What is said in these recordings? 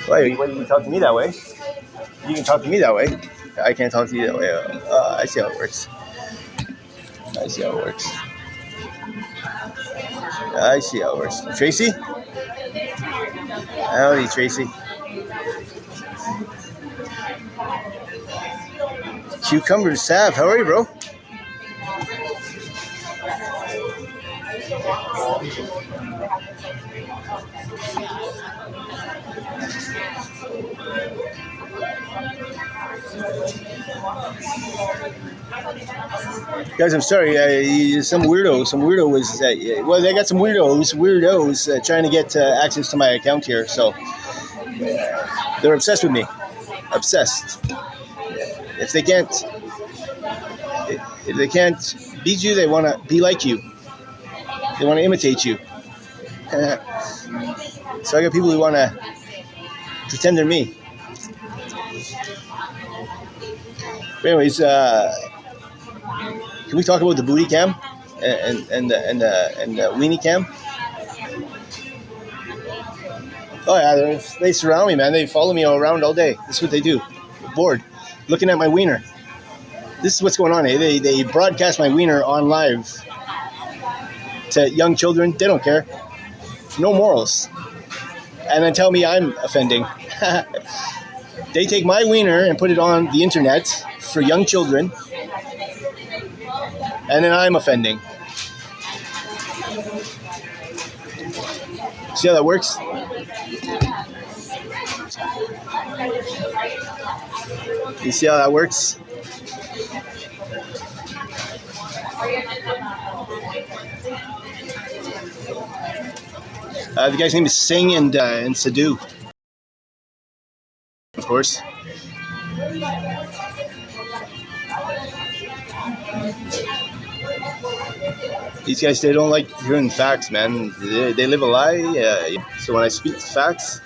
Why you can talk to me that way? You can talk to me that way. I can't talk to you that way. I see how it works. I see how it works. I see how it works. Tracy? Howdy, Tracy. Cucumber Sav, how are you, bro? Guys, I'm sorry. Some weirdo was. Well, they got some weirdos trying to get access to my account here. So they're obsessed with me. Obsessed. If they can't beat you, they want to be like you. They want to imitate you. So I got people who want to pretend they're me. But anyways, can we talk about the booty cam and the weenie cam? Oh yeah, they surround me, man. They follow me around all day. This is what they do. Bored, looking at my wiener. This is what's going on. They broadcast my wiener on live to young children. They don't care. No morals. And then tell me I'm offending. They take my wiener and put it on the internet for young children. And then I'm offending. See how that works? You see how that works? The guy's name is Singh and Sadhu, of course. These guys, they don't like hearing facts, man. They live a lie. So when I speak facts,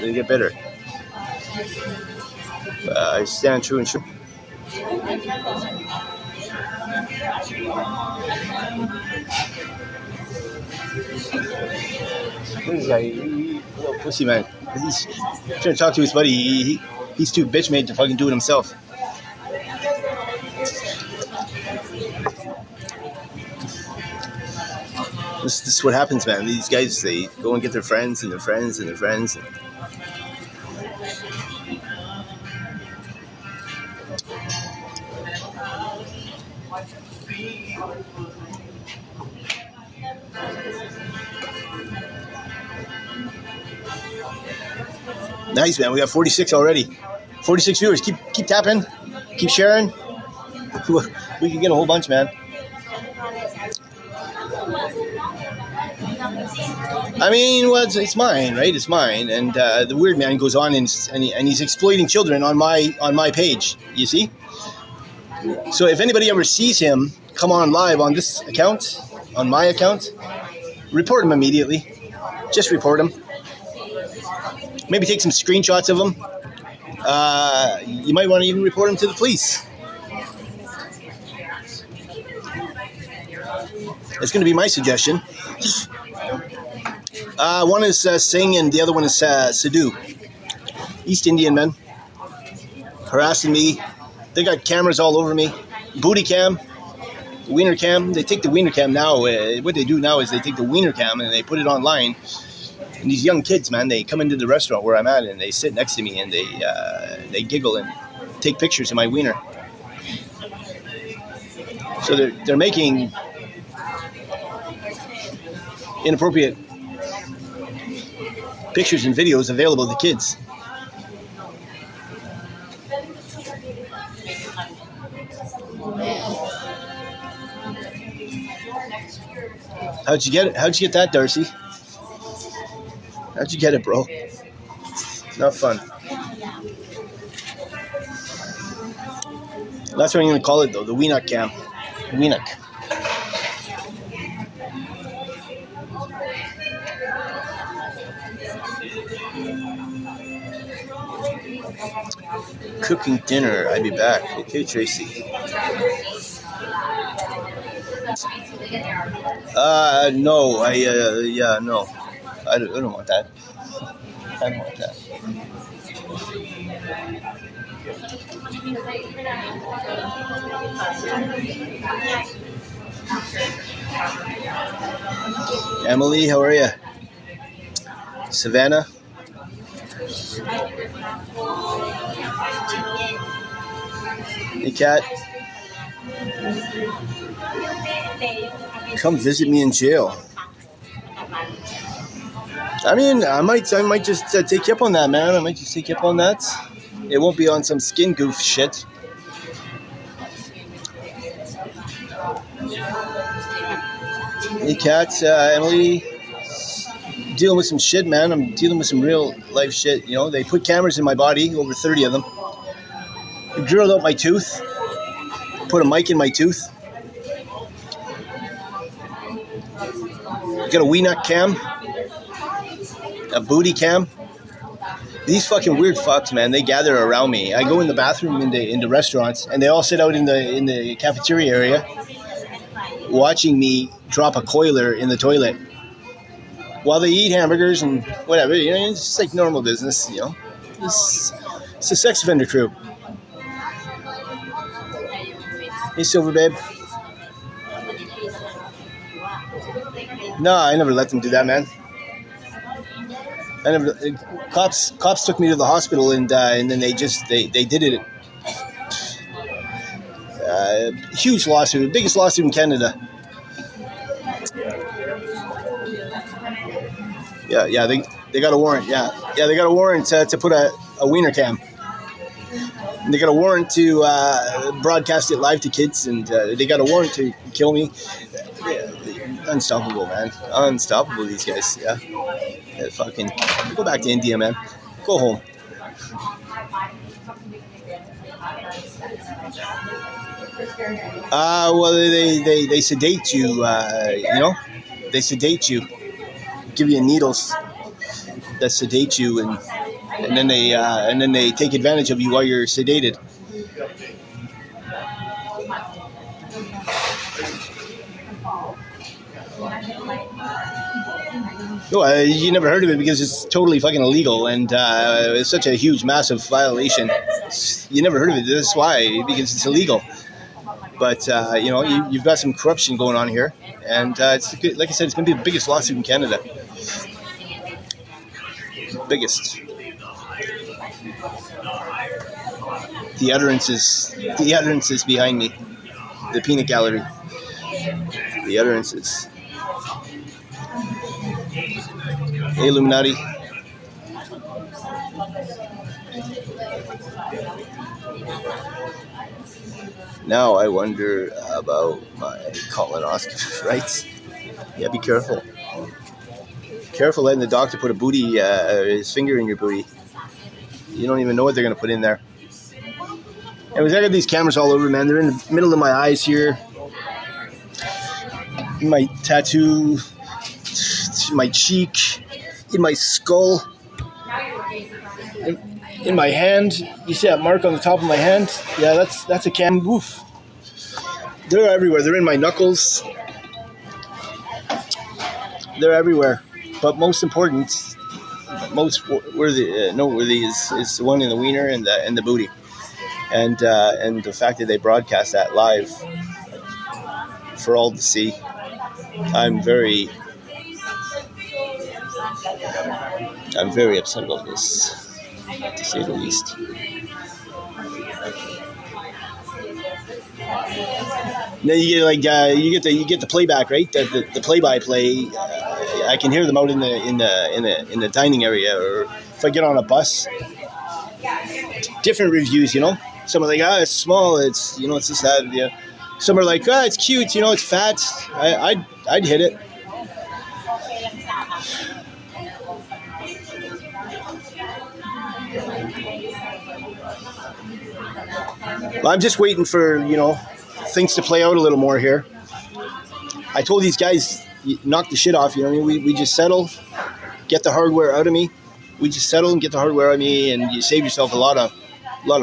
they get better. I stand true and sure. This guy, little pussy man. He's trying to talk to his buddy. He's too bitch made to fucking do it himself. This is what happens, man. These guys, they go and get their friends and their friends and their friends. Nice, man. We got 46 already. 46 viewers. Keep tapping. Keep sharing. We can get a whole bunch, man. I mean, well, it's mine, right? It's mine. And the weird man goes on and he's exploiting children on my page. You see? So if anybody ever sees him come on live on this account, on my account, report him immediately. Just report him. Maybe take some screenshots of him. You might want to even report him to the police. That's going to be my suggestion. One is Singh and the other one is Sadhu. East Indian men. Harassing me. They got cameras all over me. Booty cam. Wiener cam. They take the wiener cam now. What they do now is they take the wiener cam and they put it online. And these young kids, man, they come into the restaurant where I'm at and they sit next to me and they giggle and take pictures of my wiener. So they're making inappropriate pictures and videos available to kids. How'd you get it? How'd you get that, Darcy? How'd you get it, bro? It's not fun. That's what I'm going to call it, though. The Weenuck cam. Weenuck. Cooking dinner. I'll be back. Okay, Tracy. No. No. I don't want that. I don't want that. Emily, how are you? Savannah? Hey, Kat. Come visit me in jail. I mean, I might just take you up on that, man. I might just take you up on that. It won't be on some skin goof shit. Hey, Kat, Emily, dealing with some shit, man. I'm dealing with some real life shit. You know, they put cameras in my body, over 30 of them. They drilled out my tooth, put a mic in my tooth. Got a wee nut cam, a booty cam. These fucking weird fucks, man. They gather around me. I go in the bathroom in the restaurants, and they all sit out in the cafeteria area, watching me drop a coiler in the toilet while they eat hamburgers and whatever. You know, it's just like normal business. You know, it's a sex offender crew. Hey, Silver Babe. No, I never let them do that, man. I never. Cops took me to the hospital, and then they did it. Huge lawsuit, biggest lawsuit in Canada. Yeah, they got a warrant. Yeah, they got a warrant to put a wiener cam. And they got a warrant to broadcast it live to kids, and they got a warrant to kill me. Unstoppable, man. Unstoppable, these guys. Yeah. Fucking go back to India, man. Go home. Well, they sedate you. You know, they sedate you, give you needles that sedate you, and then they take advantage of you while you're sedated. No, you never heard of it because it's totally fucking illegal, and it's such a huge, massive violation. You never heard of it. That's why, because it's illegal. But you know, you've got some corruption going on here, and it's like I said, it's going to be the biggest lawsuit in Canada. Biggest. The utterances behind me, the peanut gallery, the utterances. Hey, Illuminati. Now I wonder about my colonoscopy, right? Yeah, be careful. Careful letting the doctor put his finger in your booty. You don't even know what they're going to put in there. Anyways, I got these cameras all over, man. They're in the middle of my eyes here. In my tattoo, in my cheek, in my skull, in my hand. You see that mark on the top of my hand? Yeah, that's a cam. Oof. They're everywhere. They're in my knuckles. They're everywhere. But most important, most noteworthy is the one in the wiener and the booty, and the fact that they broadcast that live for all to see. I'm very upset about this, to say the least. Then you get the playback, right? The play-by-play. I can hear them out in the dining area, or if I get on a bus. Different reviews, you know. Some are like, it's small, it's, you know, it's this, that, yeah. Some are like, it's cute, you know, it's fat. I'd hit it. Well, I'm just waiting for, you know, things to play out a little more here. I told these guys, knock the shit off, you know what I mean? We just settle, get the hardware out of me. We just settle and get the hardware out of me, and you save yourself a lot of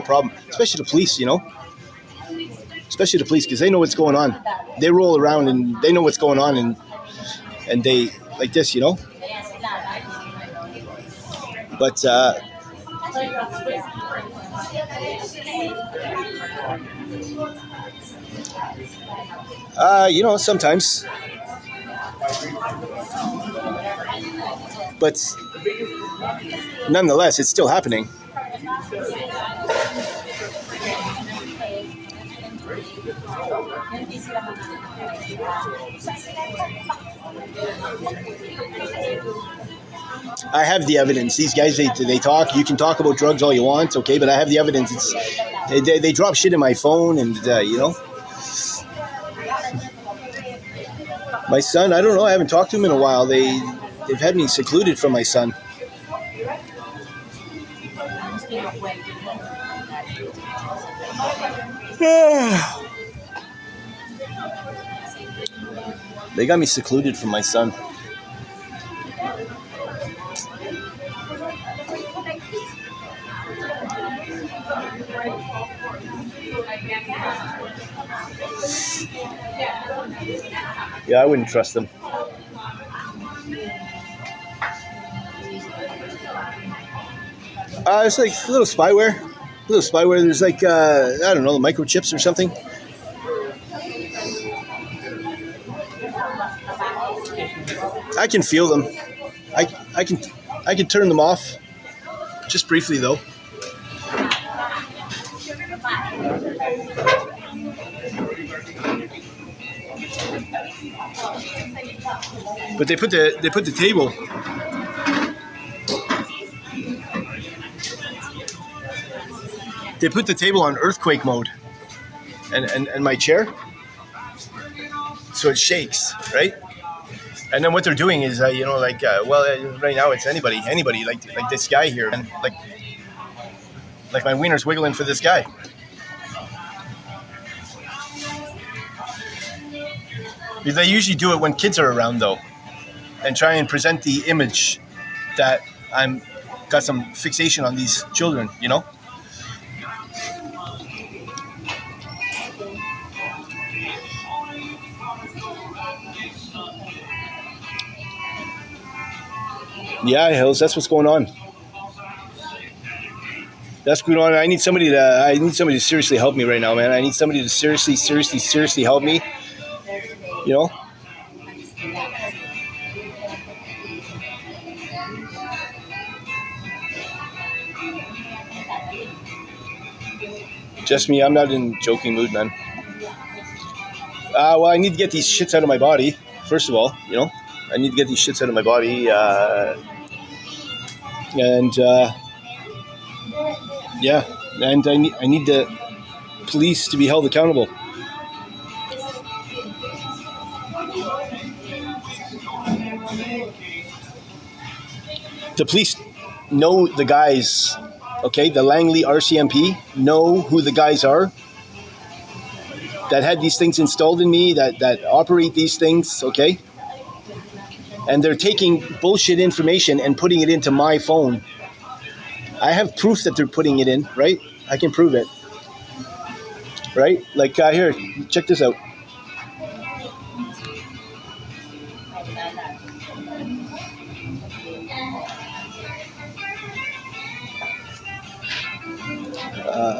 problem, especially the police, you know? Especially the police, because they know what's going on. They roll around and they know what's going on, and they, like this, you know? But sometimes. But nonetheless, it's still happening. I have the evidence. These guys, they talk. You can talk about drugs all you want, okay? But I have the evidence. They drop shit in my phone, and my son. I don't know. I haven't talked to him in a while. They've had me secluded from my son. They got me secluded from my son. Yeah, I wouldn't trust them. It's like a little spyware. There's like, I don't know, microchips or something. I can feel them. I can turn them off. Just briefly, though. But they put the table. They put the table on earthquake mode, and my chair, so it shakes, right? And then what they're doing is, right now it's anybody like this guy here, and like my wiener's wiggling for this guy. They usually do it when kids are around, though, and try and present the image that I'm got some fixation on these children, you know? Yeah, Hills, that's what's going on. That's going on. I need somebody to seriously help me right now, man. I need somebody to seriously help me. You know? Just me. I'm not in joking mood, man. Well, I need to get these shits out of my body, first of all, you know? I need to get these shits out of my body. And I need the police to be held accountable. The police know the guys, okay? The Langley RCMP know who the guys are that had these things installed in me, that operate these things, okay? And they're taking bullshit information and putting it into my phone. I have proof that they're putting it in, right? I can prove it, right? Like, here, check this out.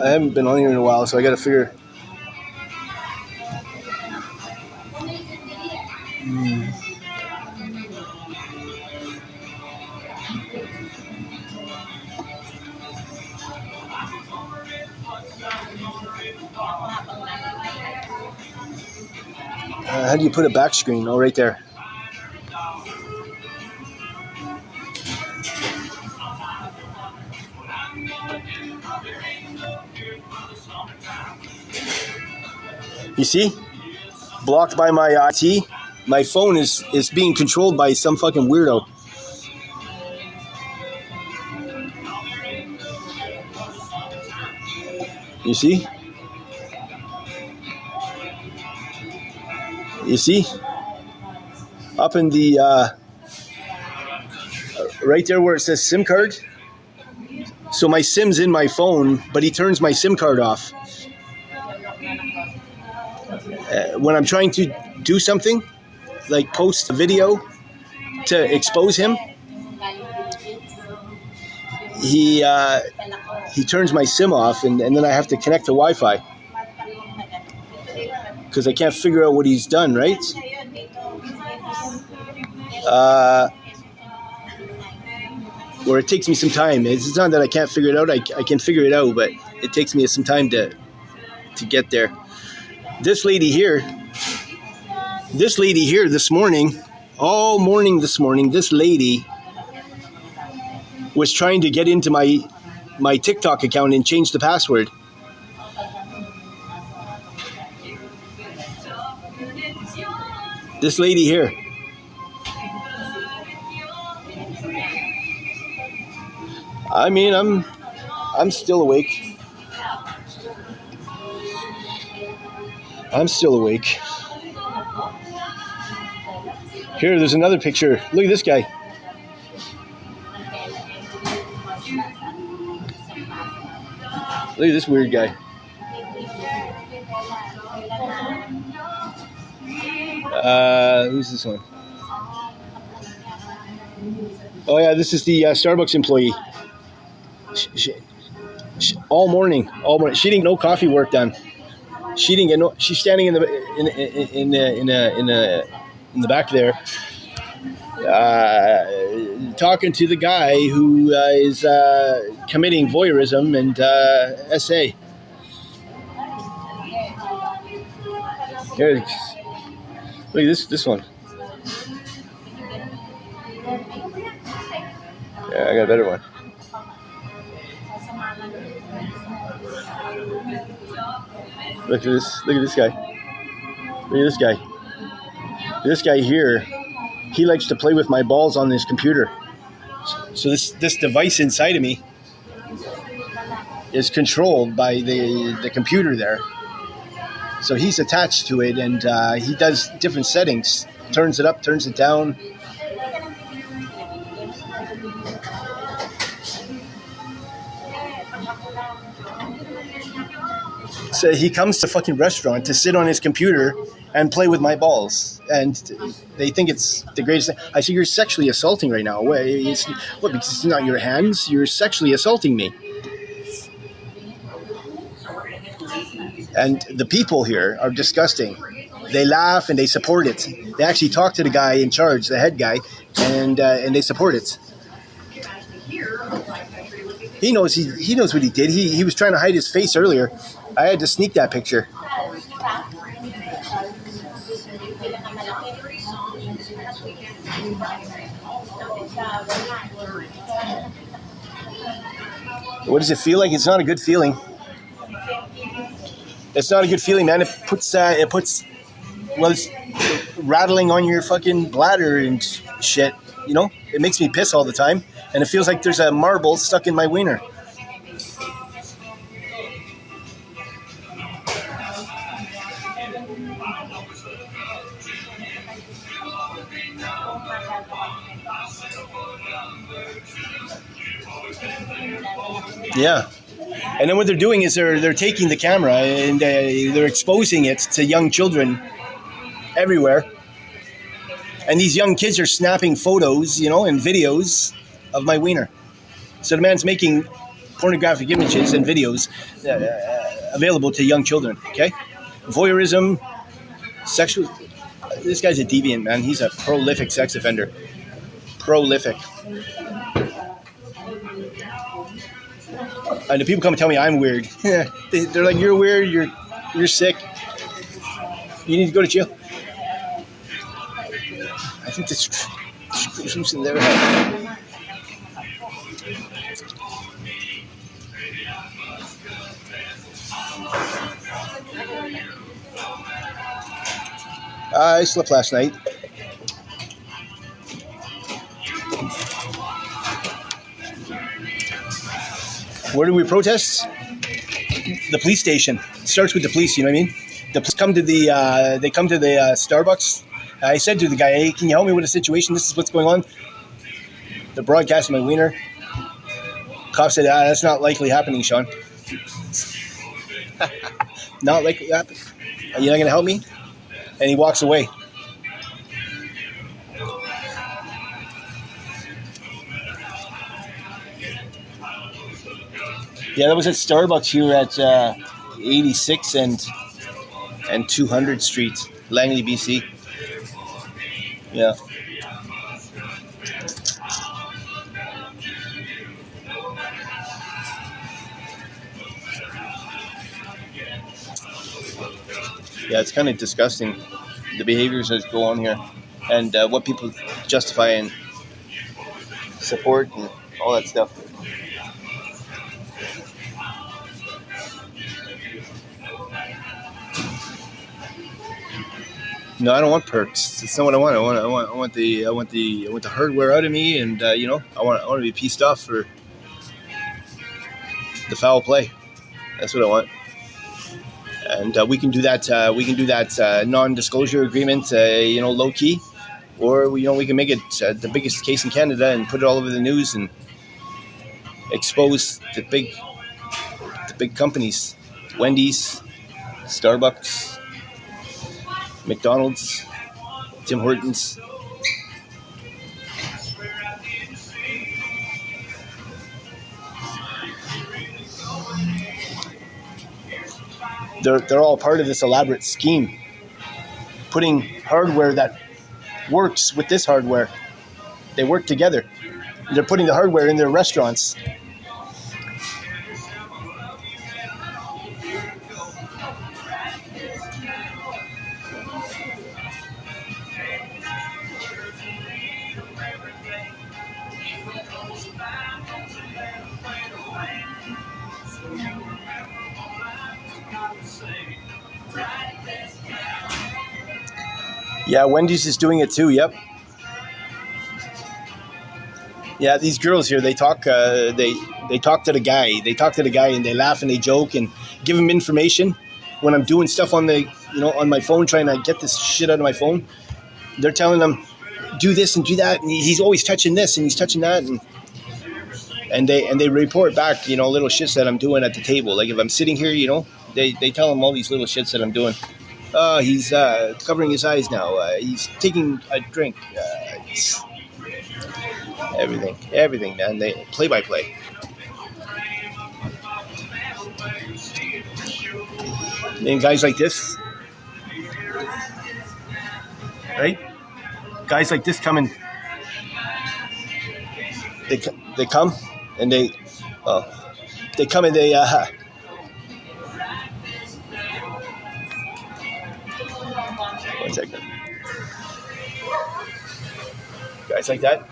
I haven't been on here in a while, so I got to figure. How do you put a back screen? Oh, right there. You see? Blocked by my IT. My phone is being controlled by some fucking weirdo. You see? You see? Up in the, right there where it says SIM card. So my SIM's in my phone, but he turns my SIM card off. When I'm trying to do something, like post a video to expose him, he turns my SIM off, and then I have to connect to Wi-Fi because I can't figure out what he's done. Right? Or it takes me some time. It's not that I can't figure it out. I can figure it out, but it takes me some time to get there. This lady here this morning, all morning this morning, this lady was trying to get into my TikTok account and change the password. This lady here. I mean, I'm still awake. I'm still awake. Here, there's another picture. Look at this guy. Look at this weird guy. Who's this one? Oh yeah, this is the Starbucks employee. All morning. She didn't get no coffee work done. She didn't get no. She's standing in the back there, talking to the guy who is committing voyeurism and SA. Here, look at this one. Yeah, I got a better one. Look at this guy. Look at this guy. This guy here, he likes to play with my balls on his computer. So this device inside of me is controlled by the computer there. So he's attached to it, and he does different settings. Turns it up, turns it down. So he comes to a fucking restaurant to sit on his computer and play with my balls, and they think it's the greatest thing. I say, you're sexually assaulting right now. Because it's not your hands. You're sexually assaulting me. And the people here are disgusting. They laugh and they support it. They actually talk to the guy in charge, the head guy, and they support it. He knows what he did. He was trying to hide his face earlier. I had to sneak that picture. What does it feel like? It's not a good feeling. It's not a good feeling, man. It puts it's rattling on your fucking bladder and shit. You know, it makes me piss all the time, and it feels like there's a marble stuck in my wiener. Yeah. And then what they're doing is they're taking the camera and they're exposing it to young children everywhere. And these young kids are snapping photos, and videos of my wiener. So the man's making pornographic images and videos available to young children, okay? Voyeurism, sexual... This guy's a deviant, man. He's a prolific sex offender. Prolific. And the people come and tell me I'm weird. They're like, you're weird, you're sick. You need to go to jail. I think this screws in their head. I slept last night. Where do we protest? The police station. It starts with the police, you know what I mean? The police come to the Starbucks. I said to the guy, hey, can you help me with a situation? This is what's going on. They're broadcasting my wiener. Cop said, that's not likely happening, Shaun. Not likely happening. Are you not going to help me? And he walks away. Yeah, that was at Starbucks here at 86 and 200 Street, Langley, BC. Yeah. Yeah, it's kind of disgusting, the behaviors that go on here, and what people justify and support and all that stuff. No, I don't want perks. That's not what I want. I want the hardware out of me, and I want to be pieced off for the foul play. That's what I want. And we can do that. Non-disclosure agreement. Low key, or we can make it the biggest case in Canada and put it all over the news and expose the big companies, Wendy's, Starbucks, McDonald's, Tim Hortons. They're all part of this elaborate scheme, putting hardware that works with this hardware. They work together. They're putting the hardware in their restaurants. Yeah, Wendy's is doing it too. Yep. Yeah, these girls here, they talk. They talk to the guy. They talk to the guy, and they laugh and they joke and give him information. When I'm doing stuff on on my phone, trying to get this shit out of my phone, they're telling them, do this and do that, and he's always touching this and he's touching that, and they report back, little shits that I'm doing at the table. Like if I'm sitting here, they tell them all these little shits that I'm doing. He's covering his eyes now. He's taking a drink. Everything, man. They play by play. And guys like this, right? Guys like this come and they come and they come and they one second. Guys like that.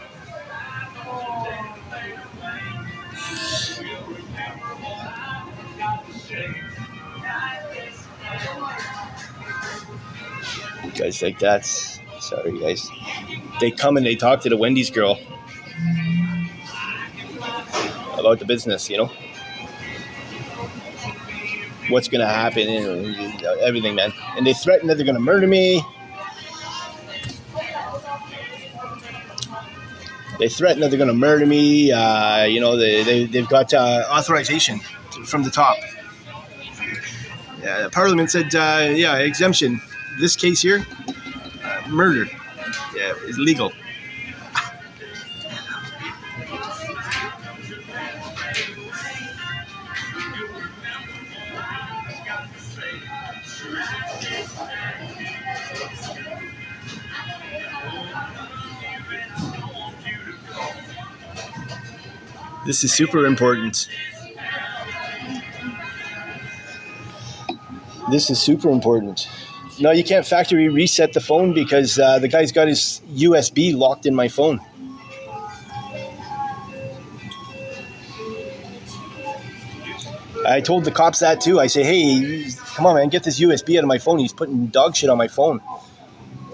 Guys like that. Sorry, guys. They come and they talk to the Wendy's girl about the business, what's going to happen and everything, man. And they threaten that they're going to murder me. They've got authorization from the top. Parliament said, exemption. This case here, murder, is legal. This is super important. No, you can't factory reset the phone because the guy's got his USB locked in my phone. I told the cops that too. I say, hey, come on, man, get this USB out of my phone. He's putting dog shit on my phone.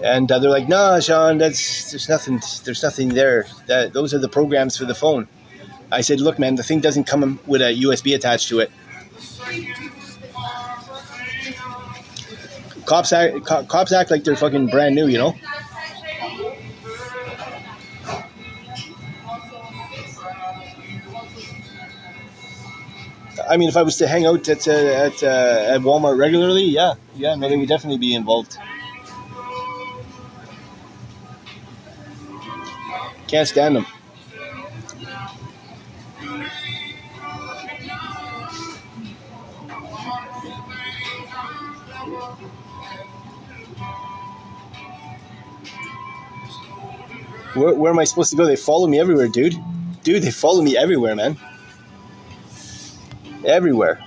And they're like, nah, Shaun, there's nothing there. Those are the programs for the phone. I said, look, man, the thing doesn't come with a USB attached to it. Cops act like they're fucking brand new, I mean, if I was to hang out at Walmart regularly, yeah, no, they would definitely be involved. Can't stand them. Where am I supposed to go? They follow me everywhere, dude. Dude, they follow me everywhere, man. Everywhere.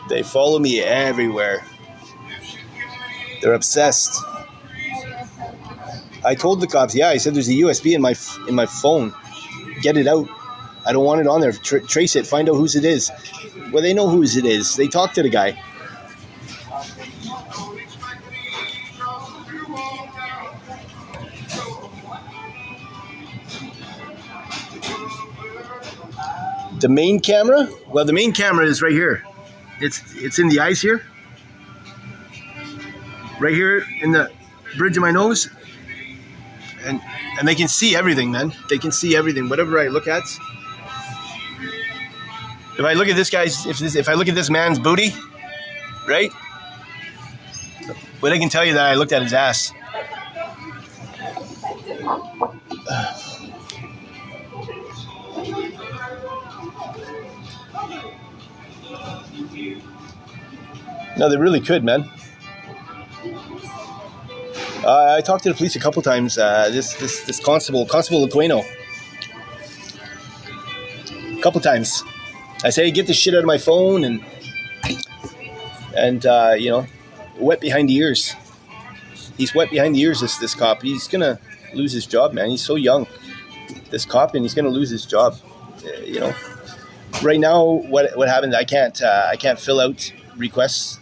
They follow me everywhere. They're obsessed. I told the cops, yeah, I said there's a USB in my phone. Get it out. I don't want it on there. Trace it. Find out whose it is. Well, they know whose it is. They talk to the guy. The main camera? Well, the main camera is right here. It's in the eyes here. Right here in the bridge of my nose. And they can see everything, man. They can see everything. Whatever I look at. If I look at this guy's, if I look at this man's booty, right? But I can tell you that I looked at his ass. No, they really could, man. I talked to the police a couple times. This Constable Laqueno. A couple times. I say, get this shit out of my phone, and wet behind the ears. He's wet behind the ears. This cop. He's gonna lose his job, man. He's so young. This cop, and he's gonna lose his job. Right now, what happens? I can't fill out requests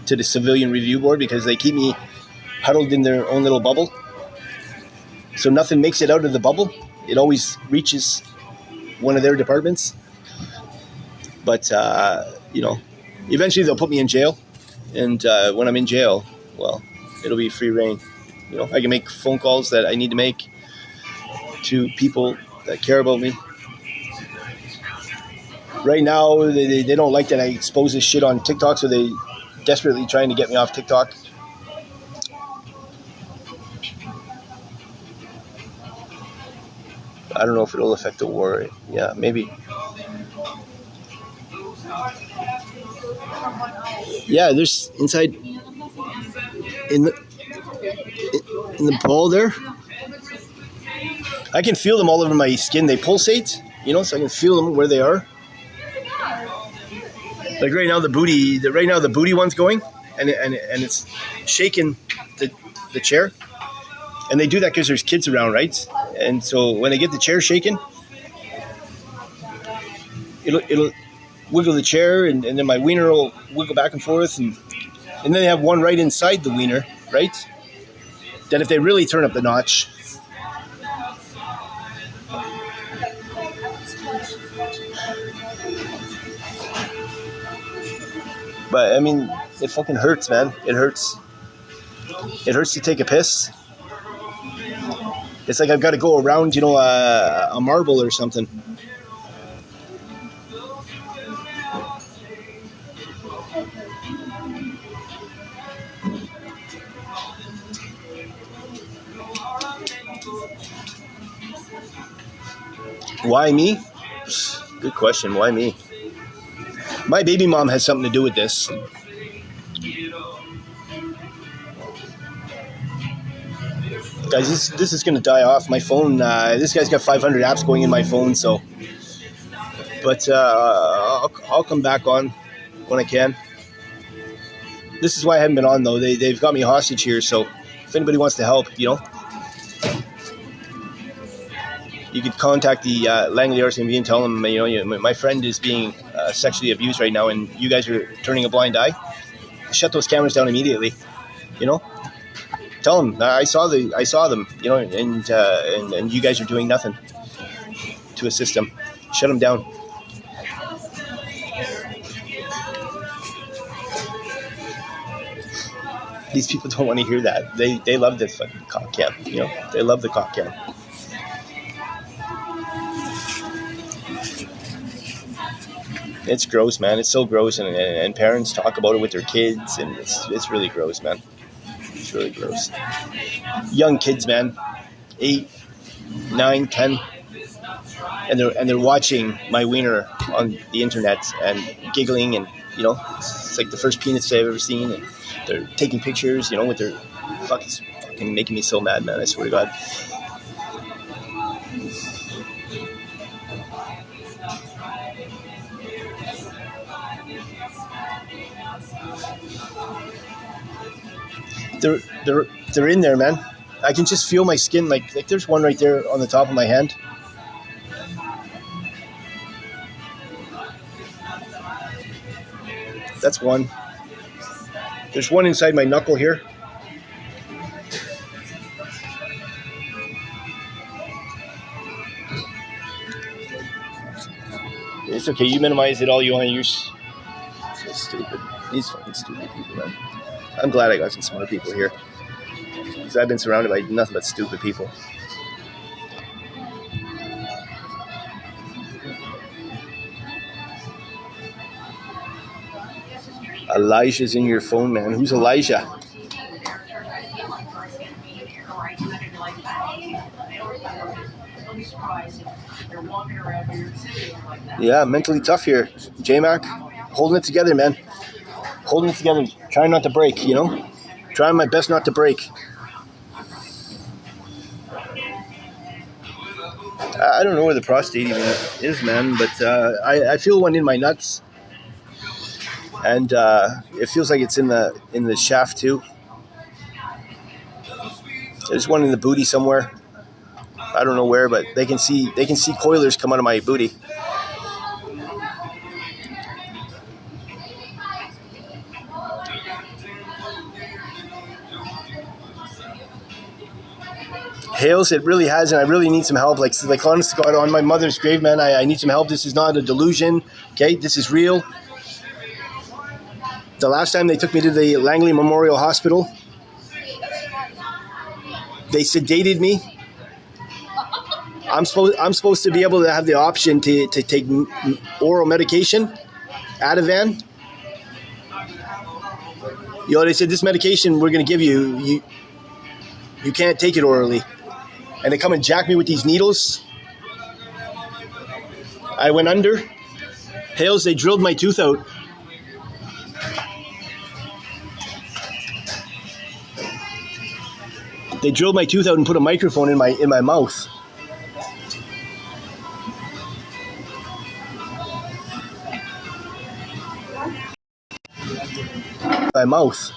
to the Civilian Review Board because they keep me huddled in their own little bubble. So nothing makes it out of the bubble. It always reaches one of their departments. But, eventually they'll put me in jail. And when I'm in jail, well, it'll be free reign. I can make phone calls that I need to make to people that care about me. Right now, they don't like that I expose this shit on TikTok, so they desperately trying to get me off TikTok. I don't know if it'll affect the war. Yeah, maybe. Yeah, there's inside in the ball there. I can feel them all over my skin. They pulsate, so I can feel them where they are. Like right now, the booty one's going, and it's shaking the chair, and they do that because there's kids around, right? And so when they get the chair shaking, it'll wiggle the chair, and then my wiener will wiggle back and forth, and then they have one right inside the wiener, right? That if they really turn up the notch. But, I mean, it fucking hurts, man. It hurts. It hurts to take a piss. It's like I've got to go around, a marble or something. Why me? Good question. Why me? My baby mom has something to do with this. Guys, this is going to die off. My phone, this guy's got 500 apps going in my phone, so. But I'll come back on when I can. This is why I haven't been on, though. They've got me hostage here, so if anybody wants to help, you could contact the Langley RCMP and tell them, my friend is being sexually abused right now, and you guys are turning a blind eye. Shut those cameras down immediately. Tell them I saw them. And you guys are doing nothing to assist them. Shut them down. These people don't want to hear that. They love this fucking cock cam. They love the cock cam. It's gross, man. It's so gross, and parents talk about it with their kids, and it's really gross, man. It's really gross. Young kids, man. 8, 9, 10. and they're watching my wiener on the internet and giggling, and it's like the first peanuts I've ever seen, and they're taking pictures, with their fucking making me so mad, man. I swear to God. They're they're they're in there, man. I can just feel my skin. Like there's one right there on the top of my hand. That's one. There's one inside my knuckle here. It's okay. You minimize it all you want. You're so stupid. These fucking stupid people, man. I'm glad I got some smart people here, because I've been surrounded by nothing but stupid people. Elijah's in your phone, man. Who's Elijah? Yeah, mentally tough here. J-Mac, holding it together, man. Holding it together. Trying not to break, Trying my best not to break. I don't know where the prostate even is, man, but I feel one in my nuts. And it feels like it's in the shaft too. There's one in the booty somewhere. I don't know where, but they can see coilers come out of my booty. Hales, it really has, and I really need some help. Like honest to God, on my mother's grave, man, I need some help. This is not a delusion, okay? This is real. The last time they took me to the Langley Memorial Hospital, they sedated me. I'm supposed to be able to have the option to take oral medication, Ativan. They said, this medication we're going to give you can't take it orally. And they come and jack me with these needles. I went under. Hales, they drilled my tooth out. They drilled my tooth out and put a microphone in my mouth. My mouth.